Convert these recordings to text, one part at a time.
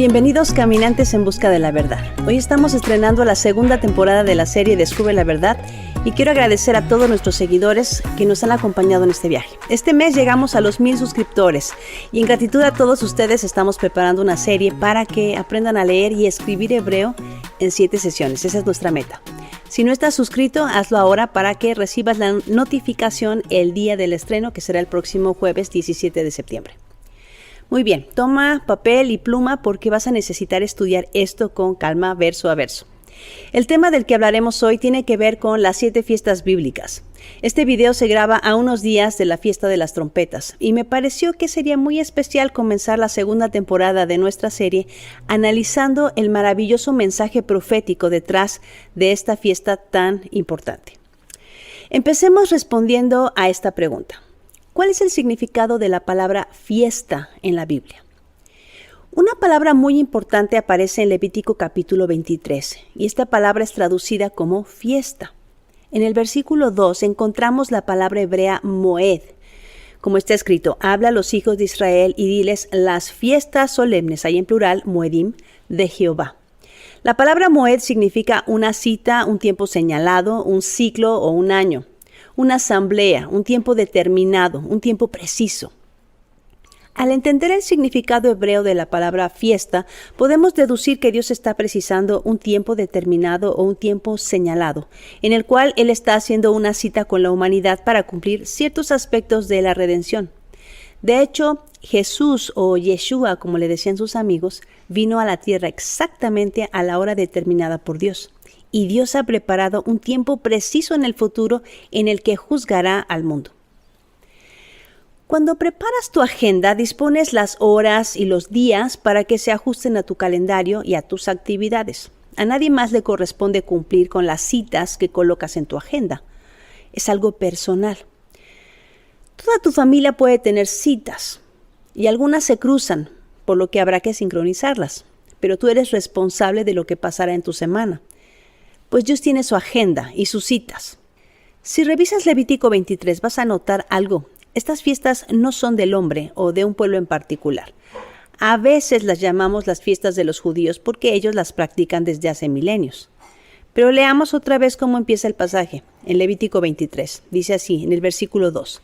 Bienvenidos caminantes en busca de la verdad. Hoy estamos estrenando la segunda temporada de la serie Descubre la Verdad y quiero agradecer a todos nuestros seguidores que nos han acompañado en este viaje. Este mes llegamos a los 1000 suscriptores y en gratitud a todos ustedes estamos preparando una serie para que aprendan a leer y escribir hebreo en 7 sesiones. Esa es nuestra meta. Si no estás suscrito, hazlo ahora para que recibas la notificación el día del estreno, que será el próximo jueves 17 de septiembre. Muy bien, toma papel y pluma porque vas a necesitar estudiar esto con calma verso a verso. El tema del que hablaremos hoy tiene que ver con las 7 fiestas bíblicas. Este video se graba a unos días de la fiesta de las trompetas y me pareció que sería muy especial comenzar la segunda temporada de nuestra serie analizando el maravilloso mensaje profético detrás de esta fiesta tan importante. Empecemos respondiendo a esta pregunta. ¿Cuál es el significado de la palabra fiesta en la Biblia? Una palabra muy importante aparece en Levítico capítulo 23 y esta palabra es traducida como fiesta. En el versículo 2 encontramos la palabra hebrea moed. Como está escrito, habla a los hijos de Israel y diles las fiestas solemnes, ahí en plural, moedim, de Jehová. La palabra moed significa una cita, un tiempo señalado, un ciclo o un año. Una asamblea, un tiempo determinado, un tiempo preciso. Al entender el significado hebreo de la palabra fiesta, podemos deducir que Dios está precisando un tiempo determinado o un tiempo señalado, en el cual Él está haciendo una cita con la humanidad para cumplir ciertos aspectos de la redención. De hecho, Jesús o Yeshua, como le decían sus amigos, vino a la tierra exactamente a la hora determinada por Dios. Y Dios ha preparado un tiempo preciso en el futuro en el que juzgará al mundo. Cuando preparas tu agenda, dispones las horas y los días para que se ajusten a tu calendario y a tus actividades. A nadie más le corresponde cumplir con las citas que colocas en tu agenda. Es algo personal. Toda tu familia puede tener citas y algunas se cruzan, por lo que habrá que sincronizarlas. Pero tú eres responsable de lo que pasará en tu semana. Pues Dios tiene su agenda y sus citas. Si revisas Levítico 23 vas a notar algo. Estas fiestas no son del hombre o de un pueblo en particular. A veces las llamamos las fiestas de los judíos porque ellos las practican desde hace milenios. Pero leamos otra vez cómo empieza el pasaje en Levítico 23. Dice así en el versículo 2.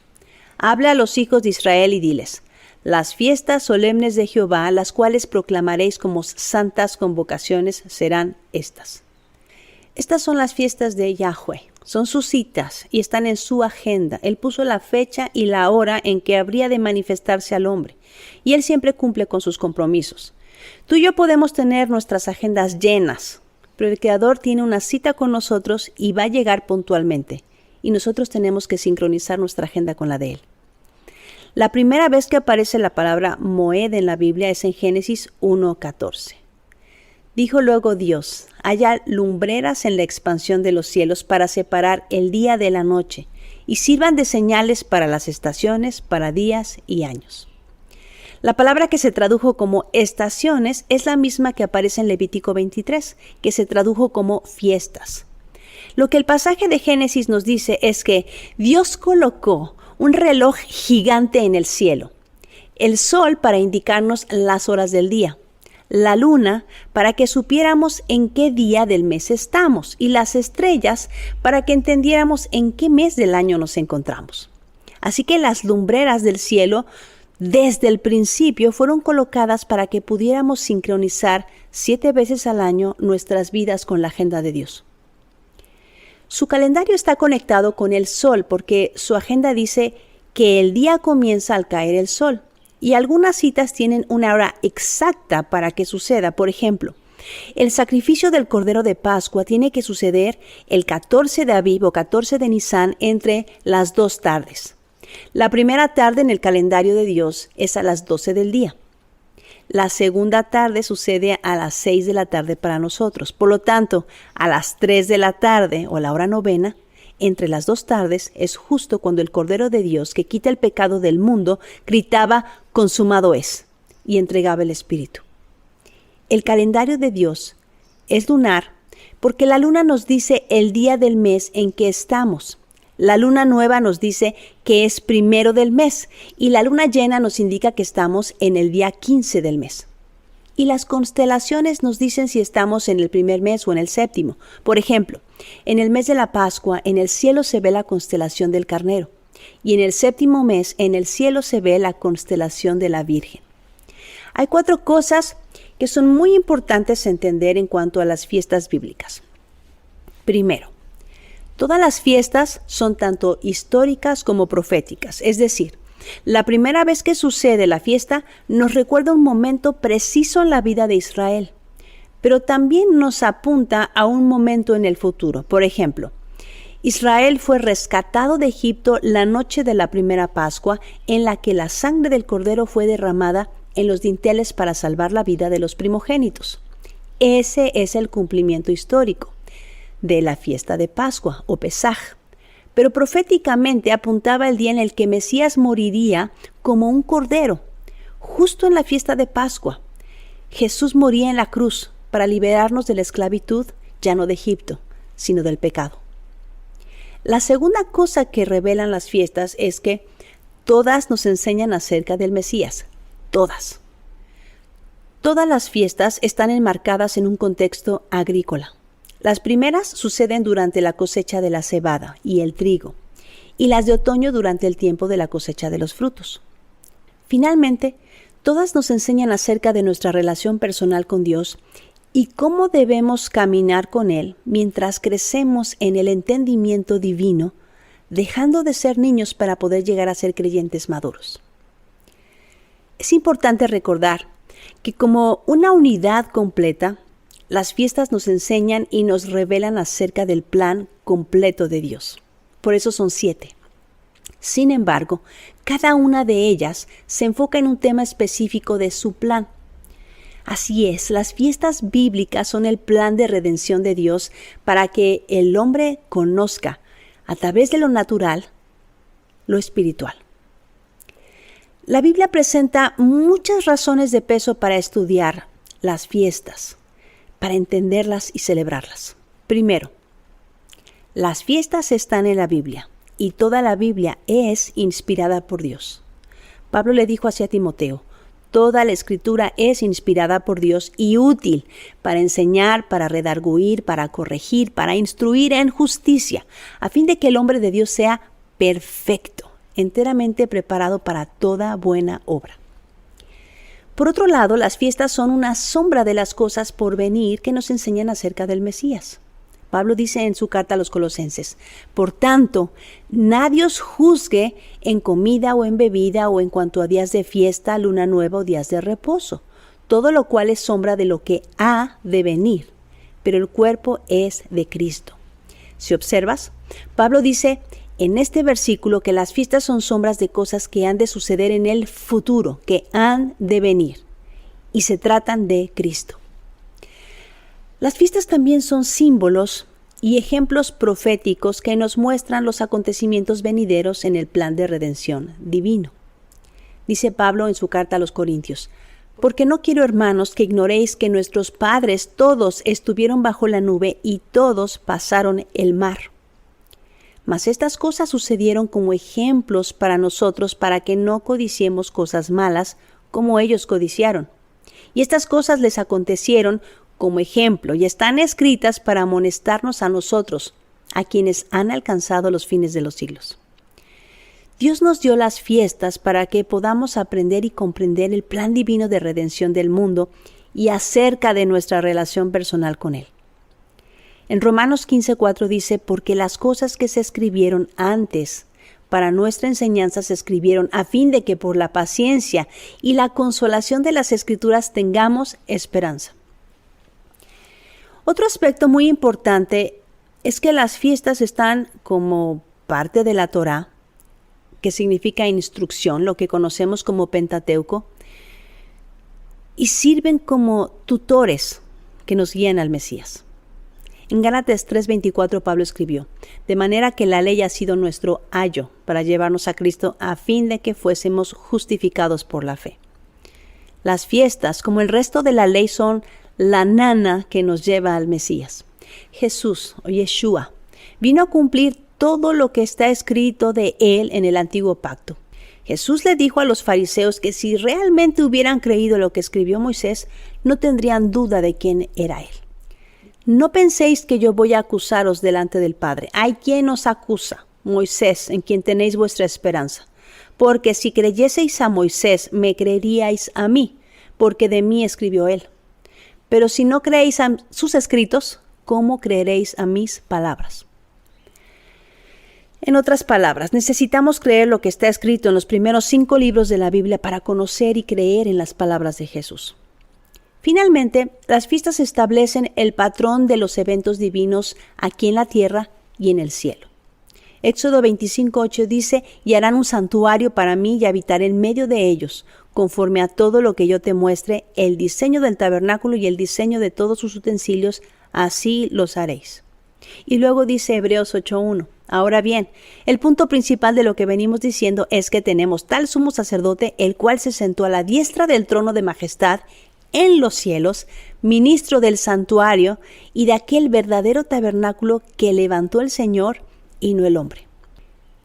Habla a los hijos de Israel y diles, las fiestas solemnes de Jehová, las cuales proclamaréis como santas convocaciones, serán estas. Estas son las fiestas de Yahweh, son sus citas y están en su agenda. Él puso la fecha y la hora en que habría de manifestarse al hombre, y Él siempre cumple con sus compromisos. Tú y yo podemos tener nuestras agendas llenas, pero el Creador tiene una cita con nosotros y va a llegar puntualmente, y nosotros tenemos que sincronizar nuestra agenda con la de Él. La primera vez que aparece la palabra moed en la Biblia es en Génesis 1:14. Dijo luego Dios, haya lumbreras en la expansión de los cielos para separar el día de la noche, y sirvan de señales para las estaciones, para días y años. La palabra que se tradujo como estaciones es la misma que aparece en Levítico 23, que se tradujo como fiestas. Lo que el pasaje de Génesis nos dice es que Dios colocó un reloj gigante en el cielo, el sol para indicarnos las horas del día, la luna para que supiéramos en qué día del mes estamos y las estrellas para que entendiéramos en qué mes del año nos encontramos. Así que las lumbreras del cielo desde el principio fueron colocadas para que pudiéramos sincronizar 7 veces al año nuestras vidas con la agenda de Dios. Su calendario está conectado con el sol porque su agenda dice que el día comienza al caer el sol. Y algunas citas tienen una hora exacta para que suceda. Por ejemplo, el sacrificio del Cordero de Pascua tiene que suceder el 14 de Aviv o 14 de Nisán entre las 2 tardes. La primera tarde en el calendario de Dios es a las 12 del día. La segunda tarde sucede a las 6 de la tarde para nosotros. Por lo tanto, a las 3 de la tarde o la hora novena, entre las 2 tardes es justo cuando el Cordero de Dios, que quita el pecado del mundo, gritaba, consumado es, y entregaba el Espíritu. El calendario de Dios es lunar porque la luna nos dice el día del mes en que estamos. La luna nueva nos dice que es primero del mes y la luna llena nos indica que estamos en el día 15 del mes. Y las constelaciones nos dicen si estamos en el primer mes o en el séptimo. Por ejemplo, en el mes de la Pascua, en el cielo se ve la constelación del Carnero. Y en el séptimo mes, en el cielo se ve la constelación de la Virgen. Hay 4 cosas que son muy importantes entender en cuanto a las fiestas bíblicas. Primero, todas las fiestas son tanto históricas como proféticas, es decir, la primera vez que sucede la fiesta nos recuerda un momento preciso en la vida de Israel, pero también nos apunta a un momento en el futuro. Por ejemplo, Israel fue rescatado de Egipto la noche de la primera Pascua, en la que la sangre del cordero fue derramada en los dinteles para salvar la vida de los primogénitos. Ese es el cumplimiento histórico de la fiesta de Pascua o Pesaj. Pero proféticamente apuntaba el día en el que Mesías moriría como un cordero, justo en la fiesta de Pascua. Jesús moría en la cruz para liberarnos de la esclavitud, ya no de Egipto, sino del pecado. La segunda cosa que revelan las fiestas es que todas nos enseñan acerca del Mesías. Todas. Todas las fiestas están enmarcadas en un contexto agrícola. Las primeras suceden durante la cosecha de la cebada y el trigo, y las de otoño durante el tiempo de la cosecha de los frutos. Finalmente, todas nos enseñan acerca de nuestra relación personal con Dios y cómo debemos caminar con Él mientras crecemos en el entendimiento divino, dejando de ser niños para poder llegar a ser creyentes maduros. Es importante recordar que como una unidad completa, las fiestas nos enseñan y nos revelan acerca del plan completo de Dios. Por eso son 7. Sin embargo, cada una de ellas se enfoca en un tema específico de su plan. Así es, las fiestas bíblicas son el plan de redención de Dios para que el hombre conozca, a través de lo natural, lo espiritual. La Biblia presenta muchas razones de peso para estudiar las fiestas, para entenderlas y celebrarlas. Primero, las fiestas están en la Biblia y toda la Biblia es inspirada por Dios. Pablo le dijo así a Timoteo: toda la Escritura es inspirada por Dios y útil para enseñar, para redarguir, para corregir, para instruir en justicia, a fin de que el hombre de Dios sea perfecto, enteramente preparado para toda buena obra. Por otro lado, las fiestas son una sombra de las cosas por venir que nos enseñan acerca del Mesías. Pablo dice en su carta a los Colosenses: por tanto, nadie os juzgue en comida o en bebida o en cuanto a días de fiesta, luna nueva o días de reposo, todo lo cual es sombra de lo que ha de venir, pero el cuerpo es de Cristo. Si observas, Pablo dice en este versículo que las fiestas son sombras de cosas que han de suceder en el futuro, que han de venir, y se tratan de Cristo. Las fiestas también son símbolos y ejemplos proféticos que nos muestran los acontecimientos venideros en el plan de redención divino. Dice Pablo en su carta a los Corintios: porque no quiero, hermanos, que ignoréis que nuestros padres todos estuvieron bajo la nube y todos pasaron el mar. Mas estas cosas sucedieron como ejemplos para nosotros, para que no codiciemos cosas malas como ellos codiciaron. Y estas cosas les acontecieron como ejemplo y están escritas para amonestarnos a nosotros, a quienes han alcanzado los fines de los siglos. Dios nos dio las fiestas para que podamos aprender y comprender el plan divino de redención del mundo y acerca de nuestra relación personal con Él. En Romanos 15:4 dice: porque las cosas que se escribieron antes para nuestra enseñanza se escribieron a fin de que por la paciencia y la consolación de las Escrituras tengamos esperanza. Otro aspecto muy importante es que las fiestas están como parte de la Torá, que significa instrucción, lo que conocemos como Pentateuco, y sirven como tutores que nos guían al Mesías. En Gálatas 3:24 Pablo escribió: de manera que la ley ha sido nuestro ayo para llevarnos a Cristo a fin de que fuésemos justificados por la fe. Las fiestas, como el resto de la ley, son la nana que nos lleva al Mesías. Jesús, o Yeshua, vino a cumplir todo lo que está escrito de Él en el Antiguo Pacto. Jesús le dijo a los fariseos que si realmente hubieran creído lo que escribió Moisés, no tendrían duda de quién era él. No penséis que yo voy a acusaros delante del Padre. Hay quien os acusa, Moisés, en quien tenéis vuestra esperanza. Porque si creyeseis a Moisés, me creeríais a mí, porque de mí escribió él. Pero si no creéis a sus escritos, ¿cómo creeréis a mis palabras? En otras palabras, necesitamos creer lo que está escrito en los primeros 5 libros de la Biblia para conocer y creer en las palabras de Jesús. Finalmente, las fiestas establecen el patrón de los eventos divinos aquí en la tierra y en el cielo. Éxodo 25:8 dice, y harán un santuario para mí y habitaré en medio de ellos, conforme a todo lo que yo te muestre, el diseño del tabernáculo y el diseño de todos sus utensilios, así los haréis. Y luego dice Hebreos 8:1. Ahora bien, el punto principal de lo que venimos diciendo es que tenemos tal sumo sacerdote, el cual se sentó a la diestra del trono de majestad en los cielos, ministro del santuario y de aquel verdadero tabernáculo que levantó el Señor y no el hombre.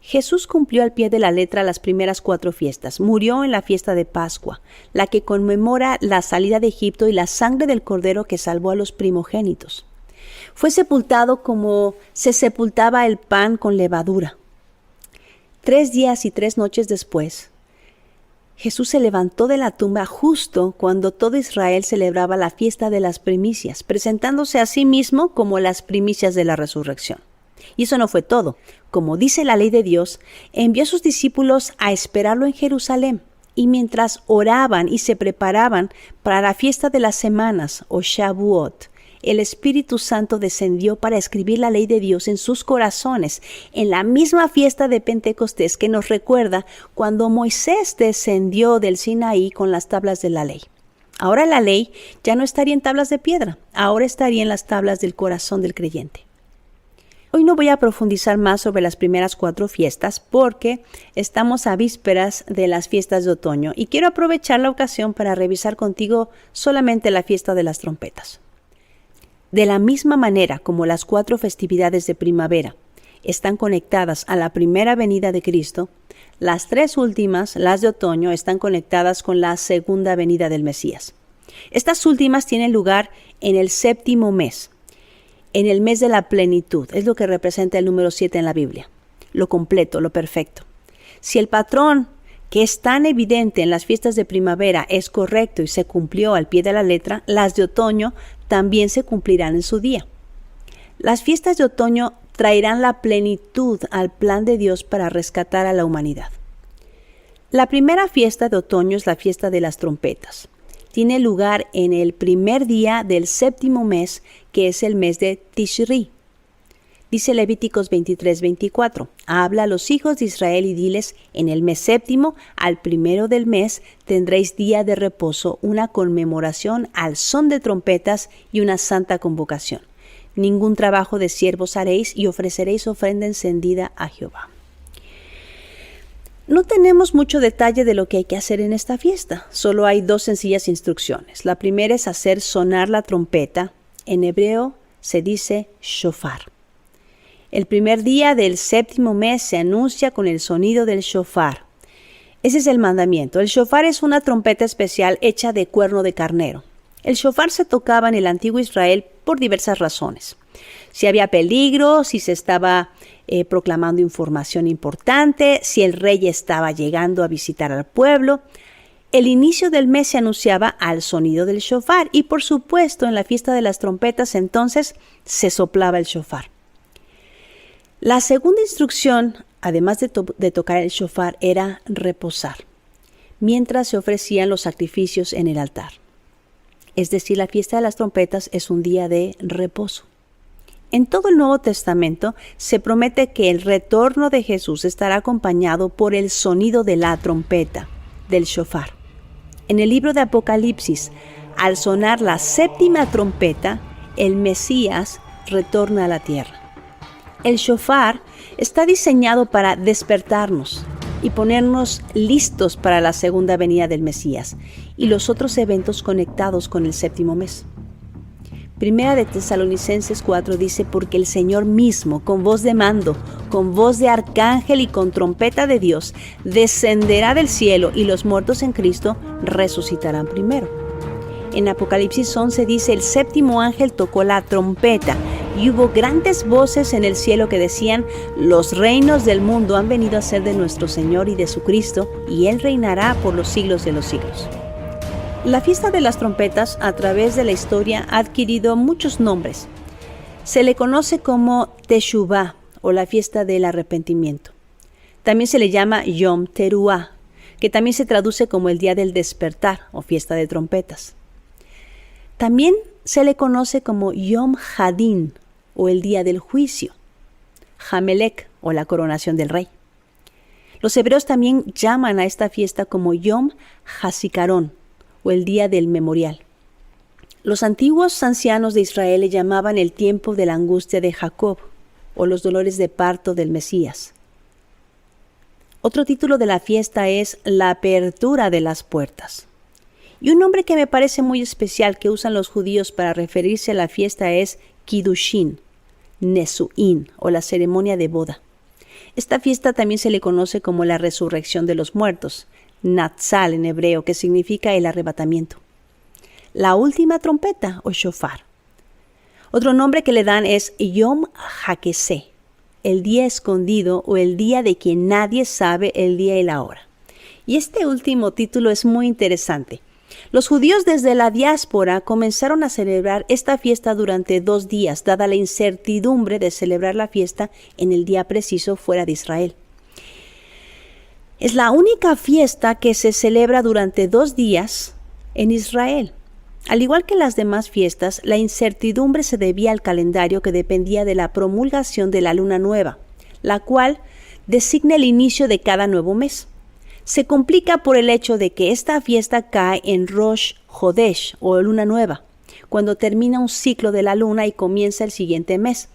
Jesús cumplió al pie de la letra las primeras 4 fiestas. Murió en la fiesta de Pascua, la que conmemora la salida de Egipto y la sangre del cordero que salvó a los primogénitos. Fue sepultado como se sepultaba el pan con levadura. 3 días y 3 noches después, Jesús se levantó de la tumba justo cuando todo Israel celebraba la fiesta de las primicias, presentándose a sí mismo como las primicias de la resurrección. Y eso no fue todo. Como dice la ley de Dios, envió a sus discípulos a esperarlo en Jerusalén. Y mientras oraban y se preparaban para la fiesta de las semanas, o Shavuot, el Espíritu Santo descendió para escribir la ley de Dios en sus corazones, en la misma fiesta de Pentecostés que nos recuerda cuando Moisés descendió del Sinaí con las tablas de la ley. Ahora la ley ya no estaría en tablas de piedra, ahora estaría en las tablas del corazón del creyente. Hoy no voy a profundizar más sobre las primeras 4 fiestas porque estamos a vísperas de las fiestas de otoño y quiero aprovechar la ocasión para revisar contigo solamente la fiesta de las trompetas. De la misma manera como las 4 festividades de primavera están conectadas a la primera venida de Cristo, las 3 últimas, las de otoño, están conectadas con la segunda venida del Mesías. Estas últimas tienen lugar en el 7º mes. En el mes de la plenitud, es lo que representa el número 7 en la Biblia, lo completo, lo perfecto. Si el patrón que es tan evidente en las fiestas de primavera es correcto y se cumplió al pie de la letra, las de otoño también se cumplirán en su día. Las fiestas de otoño traerán la plenitud al plan de Dios para rescatar a la humanidad. La primera fiesta de otoño es la fiesta de las trompetas. Tiene lugar en el primer día del 7º mes, que es el mes de Tishri. Dice Levíticos 23:24, habla a los hijos de Israel y diles, en el mes 7º, al primero del mes, tendréis día de reposo, una conmemoración al son de trompetas y una santa convocación. Ningún trabajo de siervos haréis y ofreceréis ofrenda encendida a Jehová. No tenemos mucho detalle de lo que hay que hacer en esta fiesta, solo hay 2 sencillas instrucciones. La primera es hacer sonar la trompeta, en hebreo se dice shofar. El primer día del 7º mes se anuncia con el sonido del shofar. Ese es el mandamiento. El shofar es una trompeta especial hecha de cuerno de carnero. El shofar se tocaba en el antiguo Israel por diversas razones. Si había peligro, si se estaba proclamando información importante, si el rey estaba llegando a visitar al pueblo. El inicio del mes se anunciaba al sonido del shofar y por supuesto en la fiesta de las trompetas entonces se soplaba el shofar. La segunda instrucción, además de tocar el shofar, era reposar, mientras se ofrecían los sacrificios en el altar. Es decir, la fiesta de las trompetas es un día de reposo. En todo el Nuevo Testamento se promete que el retorno de Jesús estará acompañado por el sonido de la trompeta, del shofar. En el libro de Apocalipsis, al sonar la 7ª trompeta, el Mesías retorna a la tierra. El shofar está diseñado para despertarnos y ponernos listos para la segunda venida del Mesías y los otros eventos conectados con el 7º mes. Primera de Tesalonicenses 4 dice, porque el Señor mismo, con voz de mando, con voz de arcángel y con trompeta de Dios, descenderá del cielo y los muertos en Cristo resucitarán primero. En Apocalipsis 11 dice, el séptimo ángel tocó la trompeta y hubo grandes voces en el cielo que decían, los reinos del mundo han venido a ser de nuestro Señor y de su Cristo, y Él reinará por los siglos de los siglos. La fiesta de las trompetas a través de la historia ha adquirido muchos nombres. Se le conoce como Teshuvah o la fiesta del arrepentimiento. También se le llama Yom Teruah, que también se traduce como el día del despertar o fiesta de trompetas. También se le conoce como Yom Hadin o el día del juicio, Hamelech o la coronación del rey. Los hebreos también llaman a esta fiesta como Yom HaZikaron o el día del memorial. Los antiguos ancianos de Israel le llamaban el tiempo de la angustia de Jacob o los dolores de parto del Mesías. Otro título de la fiesta es la apertura de las puertas. Y un nombre que me parece muy especial que usan los judíos para referirse a la fiesta es Kiddushin, Nesu'in o la ceremonia de boda. Esta fiesta también se le conoce como la resurrección de los muertos, Natsal en hebreo, que significa el arrebatamiento. La última trompeta o shofar. Otro nombre que le dan es Yom HaKeseh, el día escondido o el día de quien nadie sabe el día y la hora. Y este último título es muy interesante. Los judíos desde la diáspora comenzaron a celebrar esta fiesta durante 2 días, dada la incertidumbre de celebrar la fiesta en el día preciso fuera de Israel. Es la única fiesta que se celebra durante 2 días en Israel. Al igual que las demás fiestas, la incertidumbre se debía al calendario que dependía de la promulgación de la luna nueva, la cual designa el inicio de cada nuevo mes. Se complica por el hecho de que esta fiesta cae en Rosh Hodesh o luna nueva, cuando termina un ciclo de la luna y comienza el siguiente mes.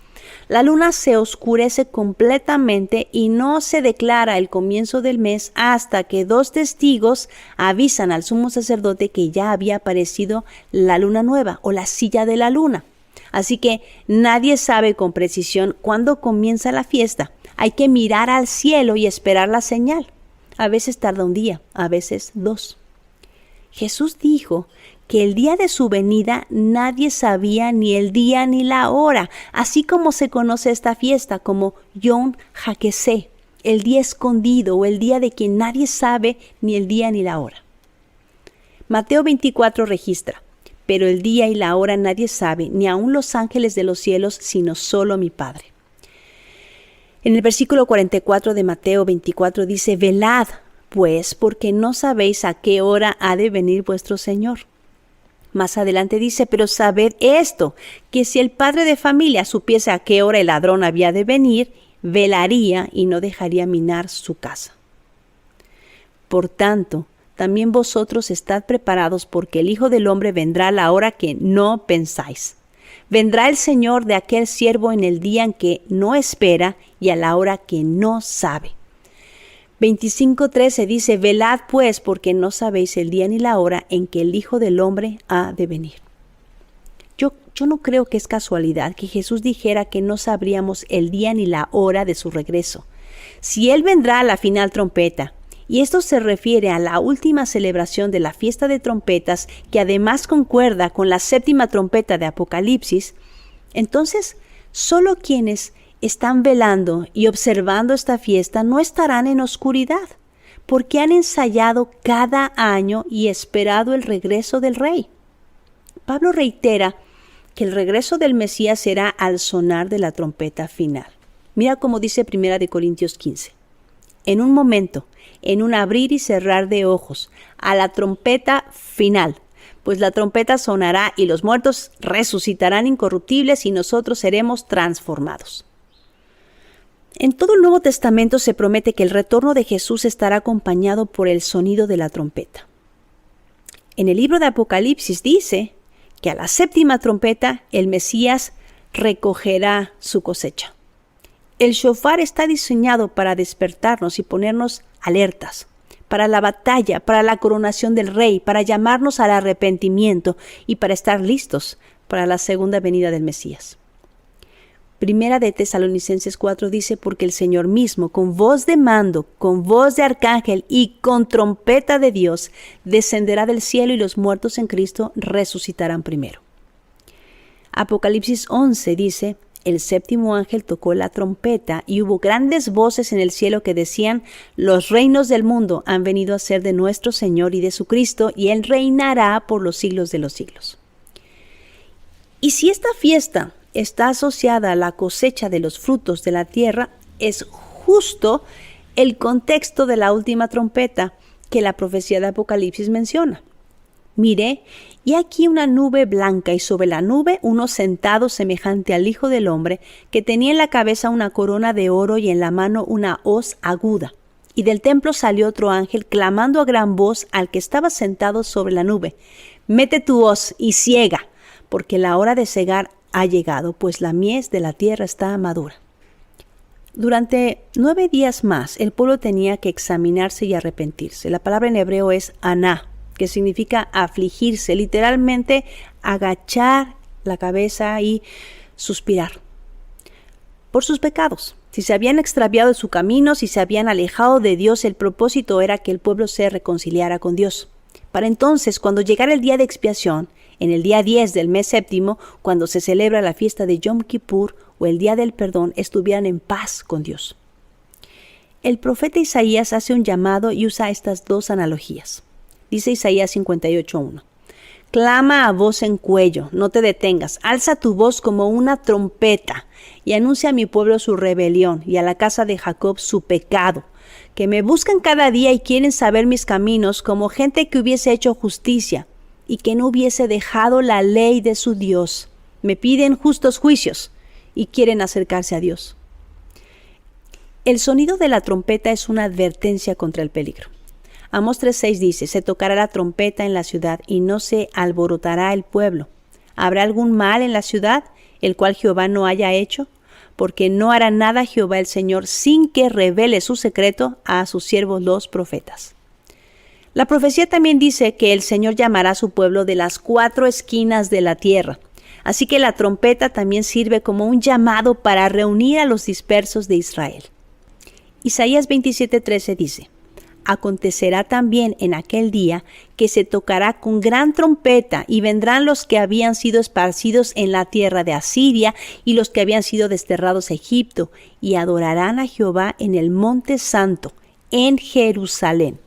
La luna se oscurece completamente y no se declara el comienzo del mes hasta que 2 testigos avisan al sumo sacerdote que ya había aparecido la luna nueva o la silla de la luna. Así que nadie sabe con precisión cuándo comienza la fiesta. Hay que mirar al cielo y esperar la señal. A veces tarda un día, a veces 2. Jesús dijo que el día de su venida nadie sabía ni el día ni la hora, así como se conoce esta fiesta como Yom HaKeseh, el día escondido o el día de quien nadie sabe ni el día ni la hora. Mateo 24 registra, pero el día y la hora nadie sabe, ni aun los ángeles de los cielos, sino solo mi Padre. En el versículo 44 de Mateo 24 dice, velad, pues, porque no sabéis a qué hora ha de venir vuestro Señor. Más adelante dice, pero sabed esto, que si el padre de familia supiese a qué hora el ladrón había de venir, velaría y no dejaría minar su casa. Por tanto, también vosotros estad preparados, porque el Hijo del Hombre vendrá a la hora que no pensáis. Vendrá el Señor de aquel siervo en el día en que no espera y a la hora que no sabe. 25:13 dice, velad pues, porque no sabéis el día ni la hora en que el Hijo del Hombre ha de venir. Yo no creo que es casualidad que Jesús dijera que no sabríamos el día ni la hora de su regreso. Si Él vendrá a la final trompeta, y esto se refiere a la última celebración de la fiesta de trompetas, que además concuerda con la 7ª trompeta de Apocalipsis, entonces solo quienes están velando y observando esta fiesta no estarán en oscuridad, porque han ensayado cada año y esperado el regreso del Rey. Pablo reitera que el regreso del Mesías será al sonar de la trompeta final. Mira cómo dice 1 Corintios 15. En un momento, en un abrir y cerrar de ojos, a la trompeta final, pues la trompeta sonará y los muertos resucitarán incorruptibles y nosotros seremos transformados. En todo el Nuevo Testamento se promete que el retorno de Jesús estará acompañado por el sonido de la trompeta. En el libro de Apocalipsis dice que a la 7ª trompeta el Mesías recogerá su cosecha. El shofar está diseñado para despertarnos y ponernos alertas, para la batalla, para la coronación del Rey, para llamarnos al arrepentimiento y para estar listos para la segunda venida del Mesías. Primera de Tesalonicenses 4 dice, porque el Señor mismo, con voz de mando, con voz de arcángel y con trompeta de Dios, descenderá del cielo y los muertos en Cristo resucitarán primero. Apocalipsis 11 dice, el séptimo ángel tocó la trompeta y hubo grandes voces en el cielo que decían, los reinos del mundo han venido a ser de nuestro Señor y de su Cristo, y Él reinará por los siglos de los siglos. Y si esta fiesta está asociada a la cosecha de los frutos de la tierra, es justo el contexto de la última trompeta que la profecía de Apocalipsis menciona. Miré, y aquí una nube blanca, y sobre la nube uno sentado semejante al Hijo del Hombre, que tenía en la cabeza una corona de oro y en la mano una hoz aguda. Y del templo salió otro ángel, clamando a gran voz al que estaba sentado sobre la nube, mete tu hoz y siega, porque la hora de segar ha llegado, pues la mies de la tierra está madura. Durante 9 días más, el pueblo tenía que examinarse y arrepentirse. La palabra en hebreo es aná, que significa afligirse, literalmente agachar la cabeza y suspirar por sus pecados. Si se habían extraviado de su camino, si se habían alejado de Dios, el propósito era que el pueblo se reconciliara con Dios. Para entonces, cuando llegara el día de expiación, en el día 10 del mes séptimo, cuando se celebra la fiesta de Yom Kippur o el día del perdón, estuvieran en paz con Dios. El profeta Isaías hace un llamado y usa estas dos analogías. Dice Isaías 58:1. Clama a voz en cuello, no te detengas, alza tu voz como una trompeta y anuncia a mi pueblo su rebelión y a la casa de Jacob su pecado, que me buscan cada día y quieren saber mis caminos como gente que hubiese hecho justicia y que no hubiese dejado la ley de su Dios. Me piden justos juicios y quieren acercarse a Dios. El sonido de la trompeta es una advertencia contra el peligro. Amós 3:6 dice, se tocará la trompeta en la ciudad y no se alborotará el pueblo. ¿Habrá algún mal en la ciudad, el cual Jehová no haya hecho? Porque no hará nada Jehová el Señor sin que revele su secreto a sus siervos los profetas. La profecía también dice que el Señor llamará a su pueblo de las 4 esquinas de la tierra. Así que la trompeta también sirve como un llamado para reunir a los dispersos de Israel. Isaías 27:13 dice, acontecerá también en aquel día que se tocará con gran trompeta y vendrán los que habían sido esparcidos en la tierra de Asiria y los que habían sido desterrados a Egipto y adorarán a Jehová en el monte santo, en Jerusalén.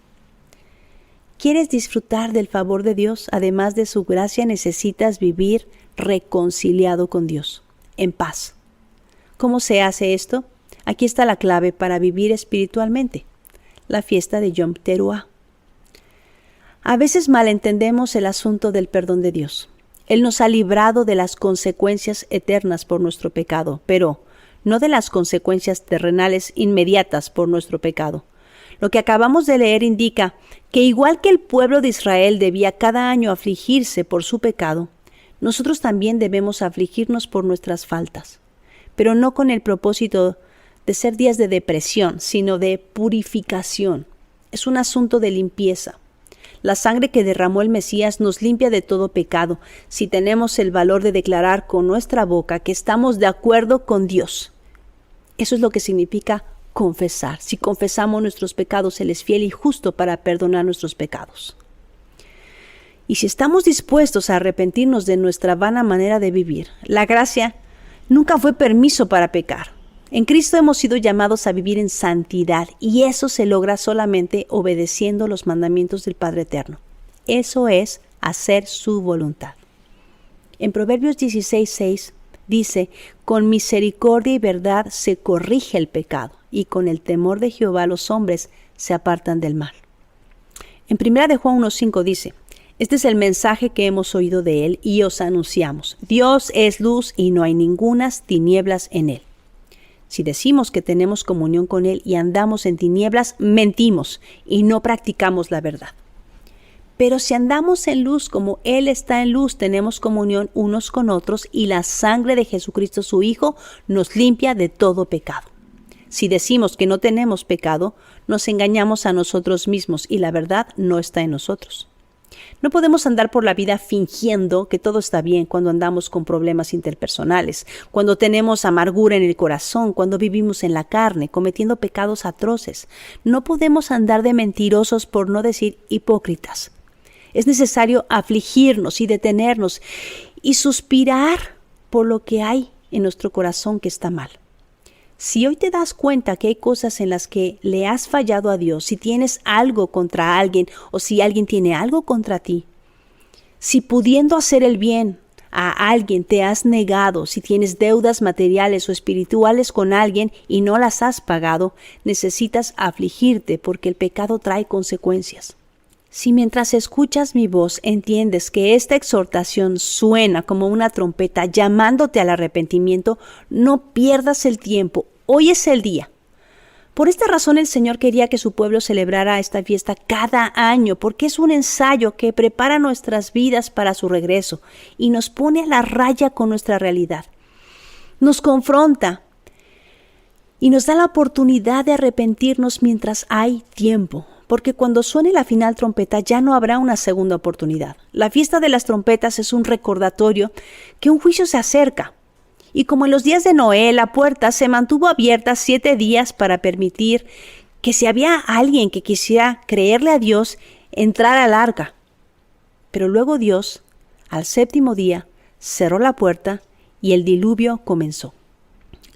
¿Quieres disfrutar del favor de Dios? Además de su gracia, necesitas vivir reconciliado con Dios, en paz. ¿Cómo se hace esto? Aquí está la clave para vivir espiritualmente. La fiesta de Yom Teruah. A veces malentendemos el asunto del perdón de Dios. Él nos ha librado de las consecuencias eternas por nuestro pecado, pero no de las consecuencias terrenales inmediatas por nuestro pecado. Lo que acabamos de leer indica que igual que el pueblo de Israel debía cada año afligirse por su pecado, nosotros también debemos afligirnos por nuestras faltas, pero no con el propósito de ser días de depresión, sino de purificación. Es un asunto de limpieza. La sangre que derramó el Mesías nos limpia de todo pecado si tenemos el valor de declarar con nuestra boca que estamos de acuerdo con Dios. Eso es lo que significa confesar. Si confesamos nuestros pecados, Él es fiel y justo para perdonar nuestros pecados. Y si estamos dispuestos a arrepentirnos de nuestra vana manera de vivir, la gracia nunca fue permiso para pecar. En Cristo hemos sido llamados a vivir en santidad y eso se logra solamente obedeciendo los mandamientos del Padre Eterno. Eso es hacer su voluntad. En Proverbios 16:6 dice, con misericordia y verdad se corrige el pecado y con el temor de Jehová los hombres se apartan del mal. En 1 de Juan 1:5 dice, este es el mensaje que hemos oído de Él y os anunciamos. Dios es luz y no hay ningunas tinieblas en Él. Si decimos que tenemos comunión con Él y andamos en tinieblas, mentimos y no practicamos la verdad. Pero si andamos en luz como Él está en luz, tenemos comunión unos con otros y la sangre de Jesucristo su Hijo nos limpia de todo pecado. Si decimos que no tenemos pecado, nos engañamos a nosotros mismos y la verdad no está en nosotros. No podemos andar por la vida fingiendo que todo está bien cuando andamos con problemas interpersonales, cuando tenemos amargura en el corazón, cuando vivimos en la carne, cometiendo pecados atroces. No podemos andar de mentirosos, por no decir hipócritas. Es necesario afligirnos y detenernos y suspirar por lo que hay en nuestro corazón que está mal. Si hoy te das cuenta que hay cosas en las que le has fallado a Dios, si tienes algo contra alguien o si alguien tiene algo contra ti, si pudiendo hacer el bien a alguien te has negado, si tienes deudas materiales o espirituales con alguien y no las has pagado, necesitas afligirte porque el pecado trae consecuencias. Si mientras escuchas mi voz entiendes que esta exhortación suena como una trompeta llamándote al arrepentimiento, no pierdas el tiempo. Hoy es el día. Por esta razón el Señor quería que su pueblo celebrara esta fiesta cada año, porque es un ensayo que prepara nuestras vidas para su regreso y nos pone a la raya con nuestra realidad. Nos confronta y nos da la oportunidad de arrepentirnos mientras hay tiempo. Porque cuando suene la final trompeta ya no habrá una segunda oportunidad. La fiesta de las trompetas es un recordatorio que un juicio se acerca. Y como en los días de Noé, la puerta se mantuvo abierta 7 días para permitir que si había alguien que quisiera creerle a Dios, entrara al arca. Pero luego Dios, al 7º día, cerró la puerta y el diluvio comenzó.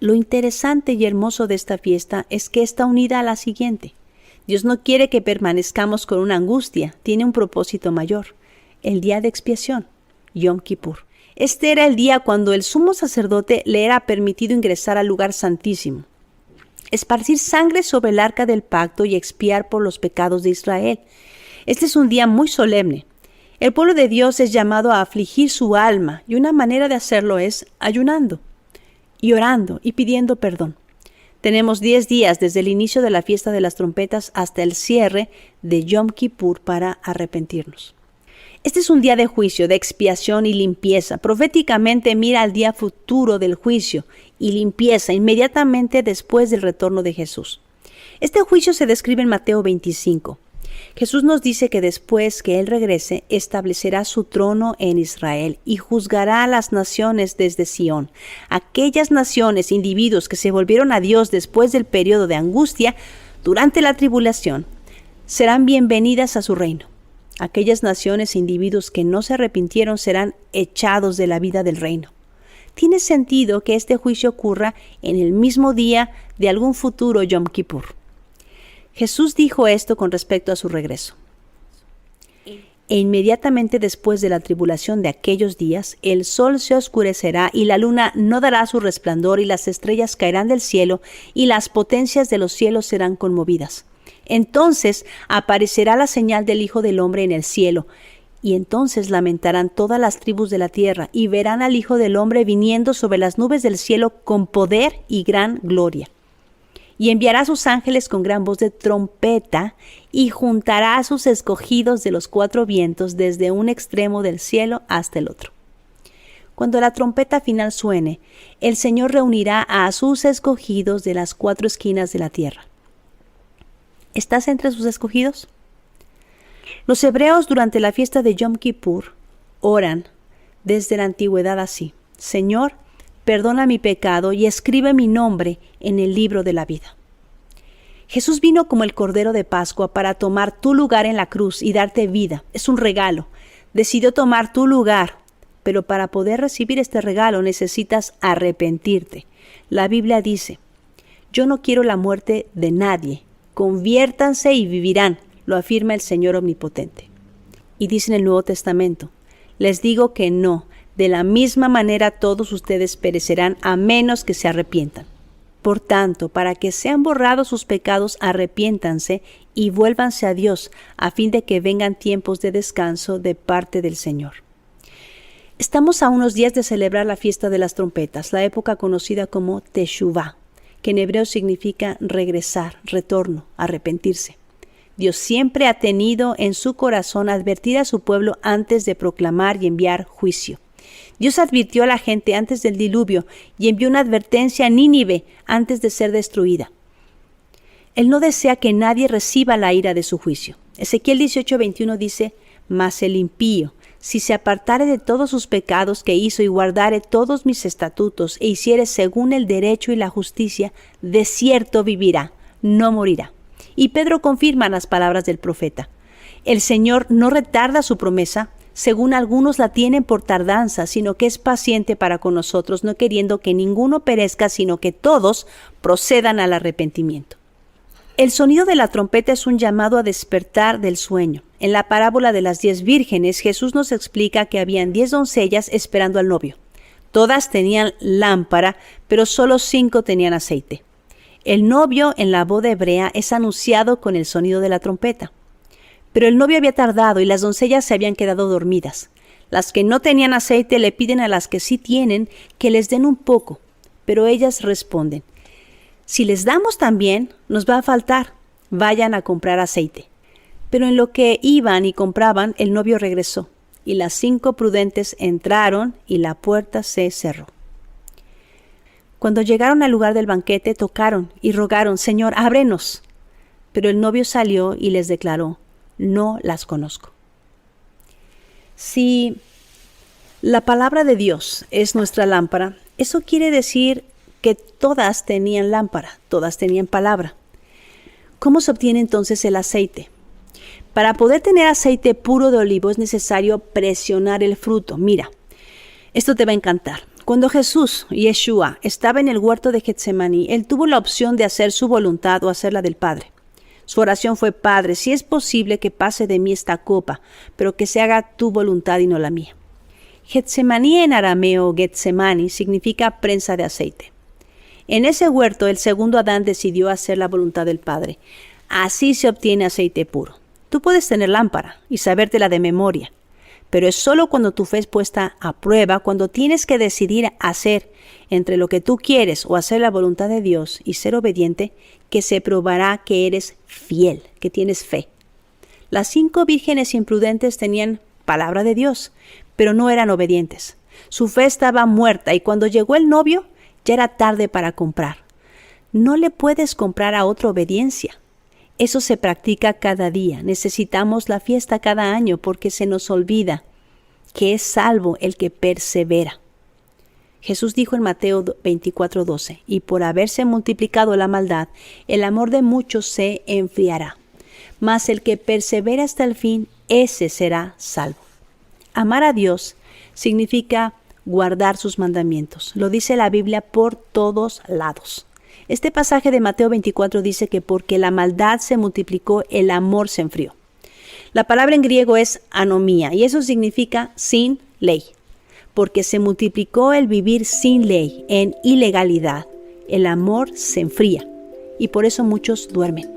Lo interesante y hermoso de esta fiesta es que está unida a la siguiente. Dios no quiere que permanezcamos con una angustia, tiene un propósito mayor, el día de expiación, Yom Kippur. Este era el día cuando el sumo sacerdote le era permitido ingresar al lugar santísimo, esparcir sangre sobre el arca del pacto y expiar por los pecados de Israel. Este es un día muy solemne. El pueblo de Dios es llamado a afligir su alma y una manera de hacerlo es ayunando y orando y pidiendo perdón. Tenemos 10 días desde el inicio de la fiesta de las trompetas hasta el cierre de Yom Kippur para arrepentirnos. Este es un día de juicio, de expiación y limpieza. Proféticamente mira al día futuro del juicio y limpieza inmediatamente después del retorno de Jesús. Este juicio se describe en Mateo 25. Jesús nos dice que después que Él regrese, establecerá su trono en Israel y juzgará a las naciones desde Sión. Aquellas naciones, individuos que se volvieron a Dios después del periodo de angustia, durante la tribulación, serán bienvenidas a su reino. Aquellas naciones e individuos que no se arrepintieron serán echados de la vida del reino. Tiene sentido que este juicio ocurra en el mismo día de algún futuro Yom Kippur. Jesús dijo esto con respecto a su regreso. E inmediatamente después de la tribulación de aquellos días, el sol se oscurecerá y la luna no dará su resplandor y las estrellas caerán del cielo y las potencias de los cielos serán conmovidas. Entonces aparecerá la señal del Hijo del Hombre en el cielo, y entonces lamentarán todas las tribus de la tierra y verán al Hijo del Hombre viniendo sobre las nubes del cielo con poder y gran gloria. Y enviará a sus ángeles con gran voz de trompeta, y juntará a sus escogidos de los 4 vientos desde un extremo del cielo hasta el otro. Cuando la trompeta final suene, el Señor reunirá a sus escogidos de las 4 esquinas de la tierra. ¿Estás entre sus escogidos? Los hebreos durante la fiesta de Yom Kippur oran desde la antigüedad así: Señor, perdona mi pecado y escribe mi nombre en el libro de la vida. Jesús vino como el Cordero de Pascua para tomar tu lugar en la cruz y darte vida. Es un regalo. Decidió tomar tu lugar, pero para poder recibir este regalo necesitas arrepentirte. La Biblia dice: yo no quiero la muerte de nadie. Conviértanse y vivirán, lo afirma el Señor Omnipotente. Y dice en el Nuevo Testamento: les digo que no. De la misma manera todos ustedes perecerán a menos que se arrepientan. Por tanto, para que sean borrados sus pecados, arrepiéntanse y vuélvanse a Dios, a fin de que vengan tiempos de descanso de parte del Señor. Estamos a unos días de celebrar la fiesta de las trompetas, la época conocida como Teshuvá, que en hebreo significa regresar, retorno, arrepentirse. Dios siempre ha tenido en su corazón advertir a su pueblo antes de proclamar y enviar juicio. Dios advirtió a la gente antes del diluvio y envió una advertencia a Nínive antes de ser destruida. Él no desea que nadie reciba la ira de su juicio. Ezequiel 18:21 dice: Mas el impío, si se apartare de todos sus pecados que hizo y guardare todos mis estatutos e hiciere según el derecho y la justicia, de cierto vivirá, no morirá. Y Pedro confirma las palabras del profeta. El Señor no retarda su promesa, según algunos la tienen por tardanza, sino que es paciente para con nosotros, no queriendo que ninguno perezca, sino que todos procedan al arrepentimiento. El sonido de la trompeta es un llamado a despertar del sueño. En la parábola de las 10 vírgenes, Jesús nos explica que habían 10 doncellas esperando al novio. Todas tenían lámpara, pero solo 5 tenían aceite. El novio en la boda hebrea es anunciado con el sonido de la trompeta. Pero el novio había tardado y las doncellas se habían quedado dormidas. Las que no tenían aceite le piden a las que sí tienen que les den un poco, pero ellas responden: si les damos también, nos va a faltar. Vayan a comprar aceite. Pero en lo que iban y compraban, el novio regresó, y las 5 prudentes entraron y la puerta se cerró. Cuando llegaron al lugar del banquete, tocaron y rogaron: Señor, ábrenos. Pero el novio salió y les declaró: no las conozco. Si la palabra de Dios es nuestra lámpara, eso quiere decir que todas tenían lámpara, todas tenían palabra. ¿Cómo se obtiene entonces el aceite? Para poder tener aceite puro de olivo es necesario presionar el fruto. Mira, esto te va a encantar. Cuando Jesús, Yeshua, estaba en el huerto de Getsemaní, él tuvo la opción de hacer su voluntad o hacer la del Padre. Su oración fue: Padre, si es posible que pase de mí esta copa, pero que se haga tu voluntad y no la mía. Getsemaní en arameo, Getsemani, significa prensa de aceite. En ese huerto, el segundo Adán decidió hacer la voluntad del Padre. Así se obtiene aceite puro. Tú puedes tener lámpara y sabértela de memoria, pero es solo cuando tu fe es puesta a prueba, cuando tienes que decidir hacer entre lo que tú quieres o hacer la voluntad de Dios y ser obediente, que se probará que eres fiel, que tienes fe. Las 5 vírgenes imprudentes tenían palabra de Dios, pero no eran obedientes. Su fe estaba muerta y cuando llegó el novio, ya era tarde para comprar. No le puedes comprar a otra obediencia. Eso se practica cada día. Necesitamos la fiesta cada año porque se nos olvida que es salvo el que persevera. Jesús dijo en Mateo 24:12, y por haberse multiplicado la maldad, el amor de muchos se enfriará. Mas el que persevera hasta el fin, ese será salvo. Amar a Dios significa guardar sus mandamientos. Lo dice la Biblia por todos lados. Este pasaje de Mateo 24 dice que porque la maldad se multiplicó, el amor se enfrió. La palabra en griego es anomía y eso significa sin ley. Porque se multiplicó el vivir sin ley, en ilegalidad. El amor se enfría y por eso muchos duermen.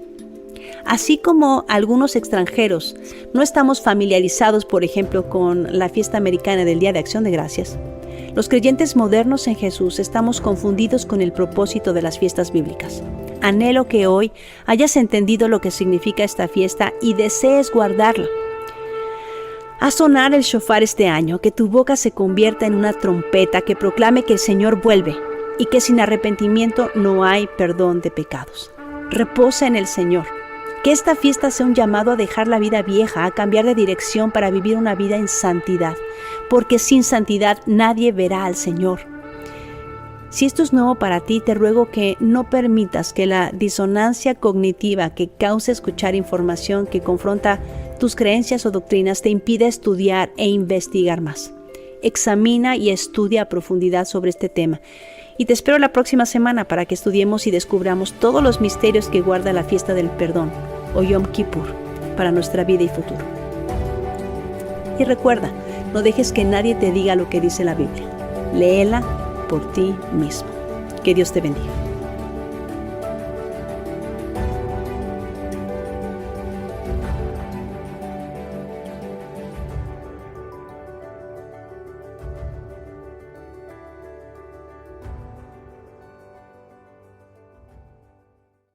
Así como algunos extranjeros no estamos familiarizados, por ejemplo, con la fiesta americana del Día de Acción de Gracias, los creyentes modernos en Jesús estamos confundidos con el propósito de las fiestas bíblicas. Anhelo que hoy hayas entendido lo que significa esta fiesta y desees guardarla. Haz sonar el shofar este año, que tu boca se convierta en una trompeta que proclame que el Señor vuelve y que sin arrepentimiento no hay perdón de pecados. Reposa en el Señor. Que esta fiesta sea un llamado a dejar la vida vieja, a cambiar de dirección para vivir una vida en santidad, porque sin santidad nadie verá al Señor. Si esto es nuevo para ti, te ruego que no permitas que la disonancia cognitiva que causa escuchar información que confronta tus creencias o doctrinas te impida estudiar e investigar más. Examina y estudia a profundidad sobre este tema. Y te espero la próxima semana para que estudiemos y descubramos todos los misterios que guarda la fiesta del perdón, o Yom Kippur, para nuestra vida y futuro. Y recuerda, no dejes que nadie te diga lo que dice la Biblia. Léela por ti mismo. Que Dios te bendiga.